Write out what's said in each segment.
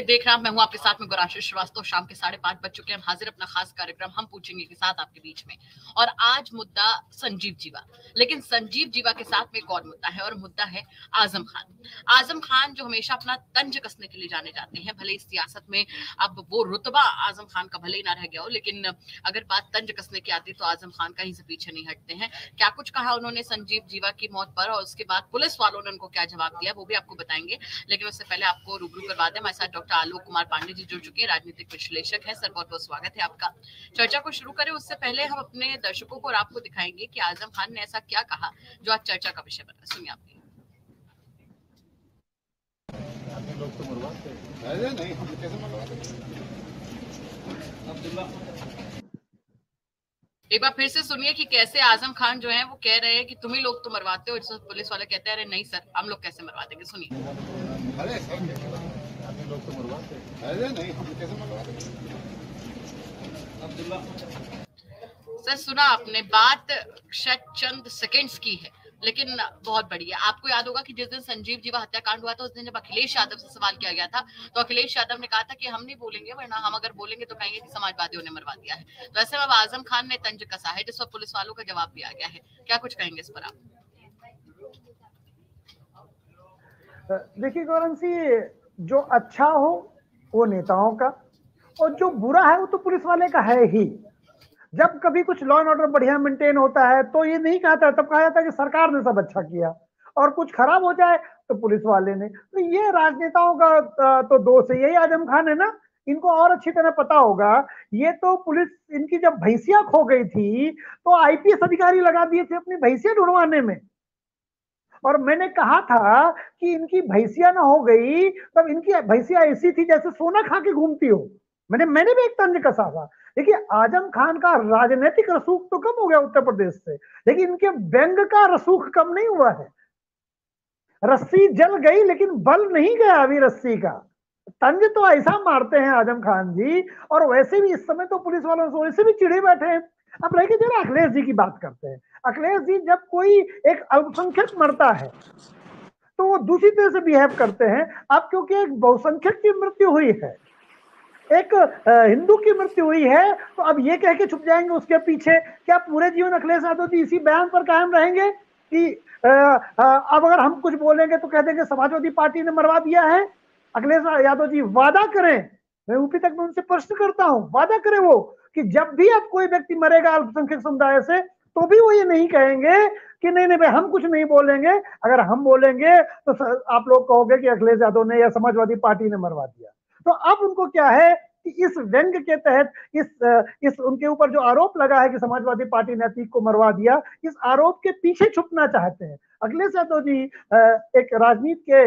देख रहा मैं हूं आपके साथ में गौरांशु श्रीवास्तव। शाम के 5:30 बज चुके हैं। हम हाजिर अपना खास कार्यक्रम हम पूछेंगे के साथ आपके बीच में। और आज मुद्दा संजीव जीवा, लेकिन संजीव जीवा के साथ में एक और मुद्दा है, और मुद्दा है आजम खान। आजम खान जो हमेशा अपना तंज कसने के लिए जाने जाते हैं, भले इस सियासत में अब वो रुतबा आजम खान का भले ही ना रह गया हो, लेकिन अगर बात तंज कसने की आती तो आजम खान कहीं से पीछे नहीं हटते हैं। क्या कुछ कहा उन्होंने संजीव जीवा की मौत पर, और उसके बाद पुलिस वालों ने उनको क्या जवाब दिया, वो भी आपको बताएंगे। लेकिन उससे पहले आपको रूबरू करवा दें, हमारे साथ डॉक्टर आलोक कुमार पांडे जी जुड़ चुके हैं, राजनीतिक विश्लेषक है। सर बहुत बहुत स्वागत है आपका। चर्चा को शुरू करें उससे पहले हम अपने दर्शकों को और आपको दिखाएंगे कि आजम खान ने ऐसा क्या कहा जो आज चर्चा का विषय बना। सुनिए आपने। लोग तो मरवाते हैं नहीं, हम कैसे मरवाते? एक बार फिर से सुनिए कि कैसे आजम खान जो है वो कह रहे हैं कि तुम ही लोग तो मरवाते हो। पुलिस वाले कहते हैं अरे नहीं सर, हम लोग कैसे मरवा देंगे। सुनिए। अरे सर लोग तो मरवाते हैं, अरे नहीं, हम कैसे मरवाते? सर सुना आपने, बात शायद चंद सेकंड्स की है लेकिन बहुत बड़ी है। आपको याद होगा कि जिस दिन संजीव जीवा हत्याकांड हुआ था, उस दिन जब अखिलेश यादव से सवाल किया गया था, तो अखिलेश यादव ने कहा था कि हम नहीं बोलेंगे, वरना हम अगर बोलेंगे तो कहेंगे कि समाजवादियों ने मरवा दिया है। तो ऐसे में अब आजम खान ने तंज कसा है, जिस पर पुलिस वालों का जवाब भी आ गया है। क्या कुछ कहेंगे इस पर आप? देखिए गौरंसी, जो अच्छा हो वो नेताओं का, और जो बुरा है वो तो पुलिस वाले का है ही। जब कभी कुछ लॉ एंड ऑर्डर बढ़िया मेंटेन होता है तो ये नहीं कहता, तब कहा जाता है कि सरकार ने सब अच्छा किया, और कुछ खराब हो जाए तो पुलिस वाले ने। तो ये राजनेताओं का तो दोष है। यही आजम खान है ना, इनको और अच्छी तरह पता होगा। ये तो पुलिस, इनकी जब भैंसिया खो गई थी तो आईपीएस अधिकारी लगा दिए थे अपनी भैंसिया ढूंढवाने में, और मैंने कहा था कि इनकी भैंसिया ना हो गई तब इनकी भैंसिया ऐसी थी जैसे सोना खा के घूमती हो। मैंने भी एक तंज कसा था। देखिए, आजम खान का राजनीतिक रसूख तो कम हो गया उत्तर प्रदेश से, लेकिन इनके व्यंग का रसूख कम नहीं हुआ है। रस्सी जल गई लेकिन बल नहीं गया अभी रस्सी का। तंज तो ऐसा मारते हैं आजम खान जी, और वैसे भी इस समय तो पुलिस वालों से वैसे भी चिढ़े बैठे हैं। अब रह जरा अखिलेश जी की बात करते हैं। अखिलेश जी, जब कोई एक अल्पसंख्यक मरता है तो वो दूसरी तरह से बिहेव करते हैं। अब क्योंकि एक बहुसंख्यक की मृत्यु हुई है, एक हिंदू की मृत्यु हुई है, तो अब ये कह के छुप जाएंगे उसके पीछे। क्या पूरे जीवन अखिलेश यादव जी इसी बयान पर कायम रहेंगे कि अब अगर हम कुछ बोलेंगे तो कह देंगे समाजवादी पार्टी ने मरवा दिया है? अखिलेश यादव जी वादा करें, मैं यूपी तक में उनसे प्रश्न करता हूं, वादा करें वो कि जब भी अब कोई व्यक्ति मरेगा अल्पसंख्यक समुदाय से, तो भी वो ये नहीं कहेंगे कि नहीं नहीं भाई हम कुछ नहीं बोलेंगे। अगर हम बोलेंगे तो आप लोग कहोगे कि अखिलेश यादव ने या समाजवादी पार्टी ने मरवा दिया। तो अब उनको क्या है कि इस व्यंग के तहत, इस उनके ऊपर जो आरोप लगा है कि समाजवादी पार्टी ने अतीक को मरवा दिया, इस आरोप के पीछे छुपना चाहते हैं अखिलेश यादव जी। एक राजनीति के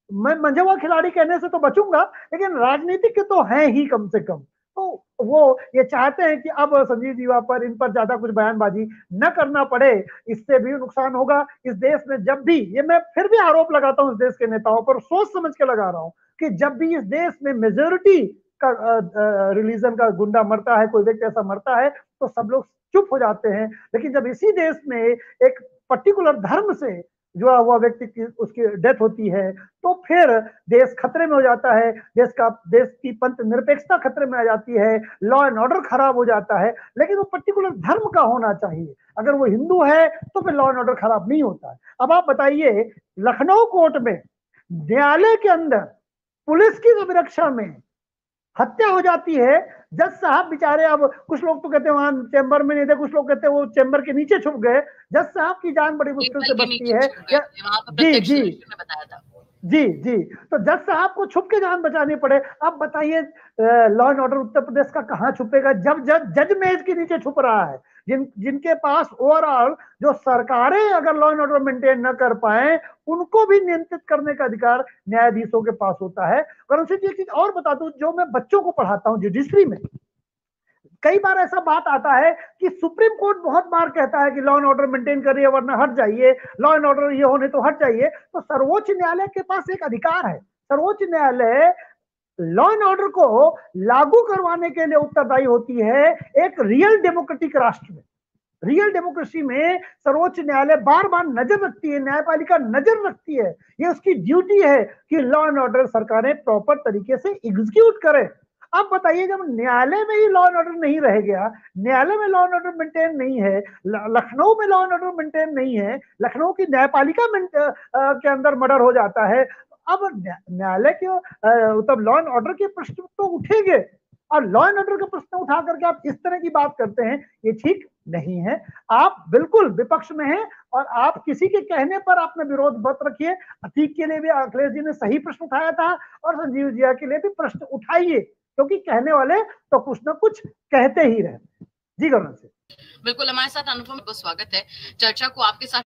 मैं मंझौआ खिलाड़ी कहने से तो बचूंगा, लेकिन राजनीतिक के तो हैं ही कम से कम। तो वो ये चाहते हैं कि अब संजीव जीवा पर, इन पर ज्यादा कुछ बयानबाजी न करना पड़े। इससे भी नुकसान होगा इस देश में। जब भी, ये मैं फिर भी आरोप लगाता हूं इस देश के नेताओं पर, सोच समझ के लगा रहा हूं, कि जब भी इस देश में मेजोरिटी का रिलीजन का गुंडा मरता है, कोई व्यक्ति ऐसा मरता है, तो सब लोग चुप हो जाते हैं। लेकिन जब इसी देश में एक पर्टिकुलर धर्म से जुड़ा हुआ व्यक्ति की, उसकी डेथ होती है, तो फिर देश खतरे में हो जाता है। देश की पंथ निरपेक्षता खतरे में आ जाती है, लॉ एंड ऑर्डर खराब हो जाता है। लेकिन वो पर्टिकुलर धर्म का होना चाहिए। अगर वो हिंदू है तो फिर लॉ एंड ऑर्डर खराब नहीं होता है। अब आप बताइए, लखनऊ कोर्ट में, न्यायालय के अंदर पुलिस की सुरक्षा में हत्या हो जाती है। जज साहब बेचारे, अब कुछ लोग तो कहते हैं वहां चैम्बर में नहीं थे, कुछ लोग कहते हैं वो चैम्बर के नीचे छुप गए। जज साहब की जान बड़ी मुश्किल से बचती है। जी जी जी जी, तो जज साहब को छुप के जान बचानी पड़े। अब बताइए, law and order Uttar Pradesh का कहां छुपेगा जब जज मेज के नीचे छुप रहा है। जिनके पास ओवरऑल, जो सरकारें अगर लॉ एंड ऑर्डर मेंटेन न कर पाए, उनको भी नियंत्रित करने का अधिकार न्यायाधीशों के पास होता है। और उनसे एक चीज और बता दूं, जो मैं बच्चों को पढ़ाता हूं जुडिशरी में, कई बार ऐसा बात आता है कि सुप्रीम कोर्ट बहुत बार कहता है कि लॉ एंड ऑर्डर मेंटेन करिए वरना हट जाइए, लॉ एंड ऑर्डर ये होने तो हट जाइए। तो सर्वोच्च न्यायालय के पास एक अधिकार है। सर्वोच्च न्यायालय लॉ एंड ऑर्डर को लागू करवाने के लिए उत्तरदायी होती है एक रियल डेमोक्रेटिक राष्ट्र में। रियल डेमोक्रेसी में सर्वोच्च न्यायालय बार बार नजर रखती है, न्यायपालिका नजर रखती है, ये उसकी ड्यूटी है कि लॉ एंड ऑर्डर सरकारें प्रॉपर तरीके से एग्जीक्यूट करें। अब बताइए, जब न्यायालय में ही लॉ एंड ऑर्डर नहीं रह गया, न्यायालय में लॉ एंड ऑर्डर मेंटेन नहीं है, लखनऊ में लॉ एंड ऑर्डर मेंटेन नहीं है, लखनऊ की न्यायपालिका के अंदर मर्डर हो जाता है, अब न्यायालय के तब लॉ एंड ऑर्डर के प्रश्न तो उठेंगे, और लॉ एंड ऑर्डर का प्रश्न उठा करके आप इस तरह की बात करते हैं, ये ठीक नहीं है। आप बिल्कुल विपक्ष में हैं और आप किसी के कहने पर अपना विरोध मत रखिए। अतीक के लिए भी अखिलेश जी ने सही प्रश्न उठाया था और संजीव जिया के लिए भी प्रश्न उठाइए, क्योंकि कहने वाले तो कुछ ना कुछ कहते ही रहे। जी गवर्नर से बिल्कुल हमारे साथ अनुपम को स्वागत है। चर्चा को आपके साथ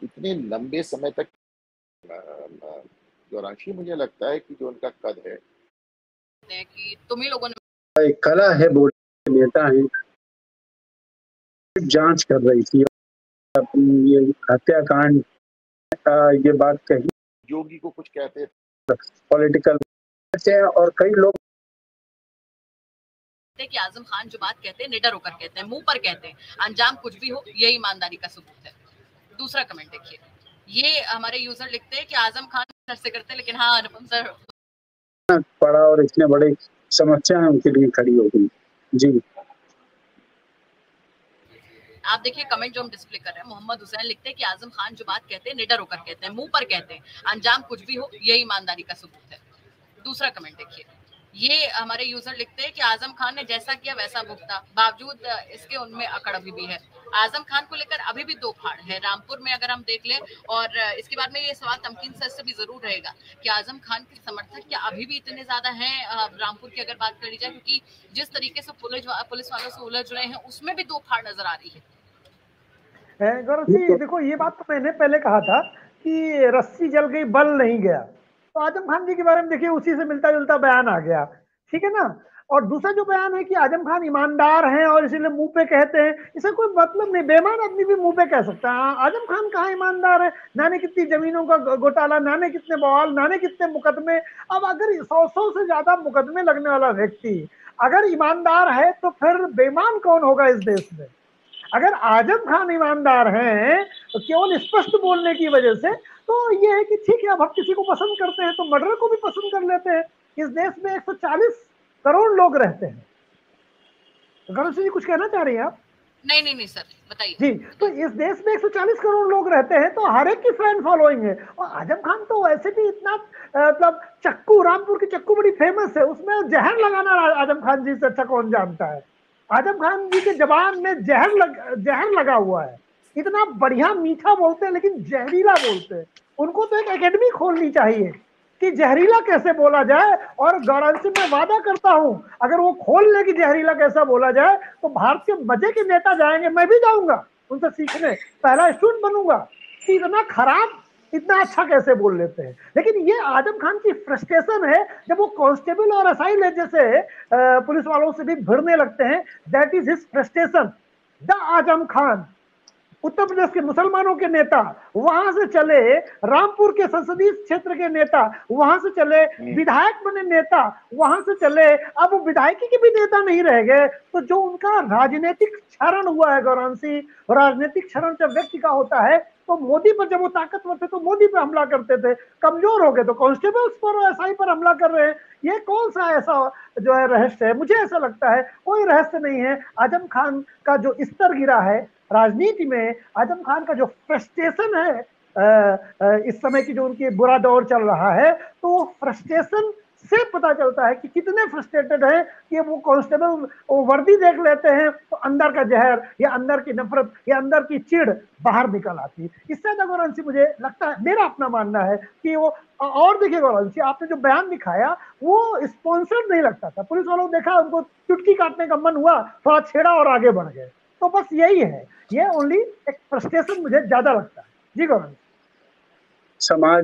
इतने लंबे समय तक गौरांशी, मुझे लगता है कि जो उनका कद है कि तुम ही लोगों ने एक कला है, बोर्ड नेता है, जांच कर रही थी ये हत्याकांड, ये बात कही योगी को कुछ कहते पॉलिटिकल हैं, और कई लोग कि आजम खान जो बात कहते हैं निडर होकर कहते हैं, मुंह पर कहते हैं, अंजाम कुछ भी हो यही ईमानदारी का सबूत है। दूसरा कमेंट देखिए, ये हमारे यूजर लिखते हैं कि आजम खान सर से करते हैं, लेकिन हाँ अनुपम सर पड़ा और इतने बड़े समस्या है उनके लिए खड़ी हो गई। जी आप देखिए कमेंट जो हम डिस्प्ले कर रहे हैं, मोहम्मद हुसैन लिखते हैं कि आजम खान जो बात कहते हैं निडर होकर कहते हैं, मुंह पर कहते हैं, अंजाम कुछ भी हो यही ईमानदारी का सबूत है। दूसरा कमेंट देखिए, ये हमारे यूजर लिखते हैं कि आजम खान ने जैसा किया वैसा भुगता, बावजूद इसके उनमें अकड़ अभी भी है। आजम खान को लेकर अभी भी दो फाड़ है रामपुर में, अगर हम देख लें। और इसके बाद में ये सवाल तमकीन सर से भी जरूर रहेगा कि आजम खान के समर्थक क्या अभी भी इतने ज्यादा हैं रामपुर की अगर बात करी जाए, क्योंकि जिस तरीके से पुलिस वालों से उलझ रहे हैं उसमें भी दो फाड़ नजर आ रही है। गौरव जी देखो, ये बात तो मैंने पहले कहा था कि रस्सी जल गई बल नहीं गया, तो आजम खान जी के बारे में देखिए उसी से मिलता जुलता बयान आ गया, ठीक है ना। और दूसरा जो बयान है कि आजम खान ईमानदार हैं और इसीलिए मुंह पे कहते हैं, इसका कोई मतलब नहीं, बेईमान आदमी भी मुंह पे कह सकता है। आजम खान कहाँ ईमानदार है, नाने कितनी जमीनों का घोटाला, नाने कितने बवाल, नाने कितने मुकदमे। अब अगर 100 से ज्यादा मुकदमे लगने वाला व्यक्ति अगर ईमानदार है तो फिर बेईमान कौन होगा इस देश में। अगर आजम खान ईमानदार हैं तो केवल स्पष्ट बोलने की वजह से, तो ये है कि ठीक है, अब हम किसी को पसंद करते हैं तो मर्डर को भी पसंद कर लेते हैं। इस देश में 140 करोड़ लोग रहते हैं। तो गौरव जी कुछ कहना चाह रही हैं आप? नहीं सर बताइए जी। तो इस देश में 140 करोड़ लोग रहते हैं, तो हर एक की फैन फॉलोइंग है। और आजम खान तो वैसे भी इतना मतलब चक्कू, रामपुर की चक्कू बड़ी फेमस है, उसमें जहर लगाना आजम खान जी से अच्छा कौन जानता है। आजम खान जी के जबान में जहर लगा हुआ है, इतना बढ़िया मीठा बोलते हैं लेकिन जहरीला बोलते हैं। उनको तो एक एकेडमी खोलनी चाहिए कि जहरीला कैसे बोला जाए, और गौरव से मैं वादा करता हूं अगर वो खोल ले कि जहरीला कैसा बोला जाए तो भारत के मजे के नेता जाएंगे, मैं भी जाऊंगा उनसे सीखने, पहला स्टूडेंट बनूंगा कि इतना खराब इतना अच्छा कैसे बोल लेते हैं। लेकिन ये आजम खान की फ्रस्ट्रेशन है, जब वो कांस्टेबल और एसआई जैसे पुलिस वालों से भी भिड़ने लगते हैं, that is his frustration. The Azam Khan Uttar Pradesh के मुसलमानों के नेता, वहां से चले रामपुर के संसदीय क्षेत्र के नेता, वहां से चले विधायक बने नेता, वहां से चले अब वो विधायकी के भी नेता नहीं रह गए। तो जो उनका राजनीतिक क्षरण हुआ है गौरांशी, राजनीतिक क्षरण जब व्यक्ति का होता है तो मोदी पर जब वो ताकतवर थे तो मोदी पर हमला करते थे, कमजोर हो गए तो कांस्टेबल्स पर और एसआई पर हमला कर रहे हैं। ये कौन सा ऐसा जो है रहस्य है? मुझे ऐसा लगता है कोई रहस्य नहीं है। आजम खान का जो स्तर गिरा है राजनीति में, आजम खान का जो फ्रस्ट्रेशन है इस समय की जो उनकी बुरा दौर चल रहा है, तो वो फ्रस्ट्रेशन से पता चलता है कि कितने फ्रस्ट्रेटेड हैं कि वो कांस्टेबल वो वर्दी देख लेते हैं तो अंदर का जहर या अंदर की नफरत या अंदर की चिढ़ बाहर निकल आती। इससे ज्यादा गौरवंशी मुझे लगता है, मेरा अपना मानना है कि वो, और देखिए गौरवंशी, आपने जो बयान दिखाया वो स्पॉन्सर्ड नहीं लगता था। पुलिस वालों को देखा, उनको चुटकी काटने का मन हुआ, थोड़ा छेड़ा और आगे बढ़ गए। तो बस यही है, ये ओनली एक फ्रस्ट्रेशन मुझे ज्यादा लगता है। जी गौरवंशी। समाज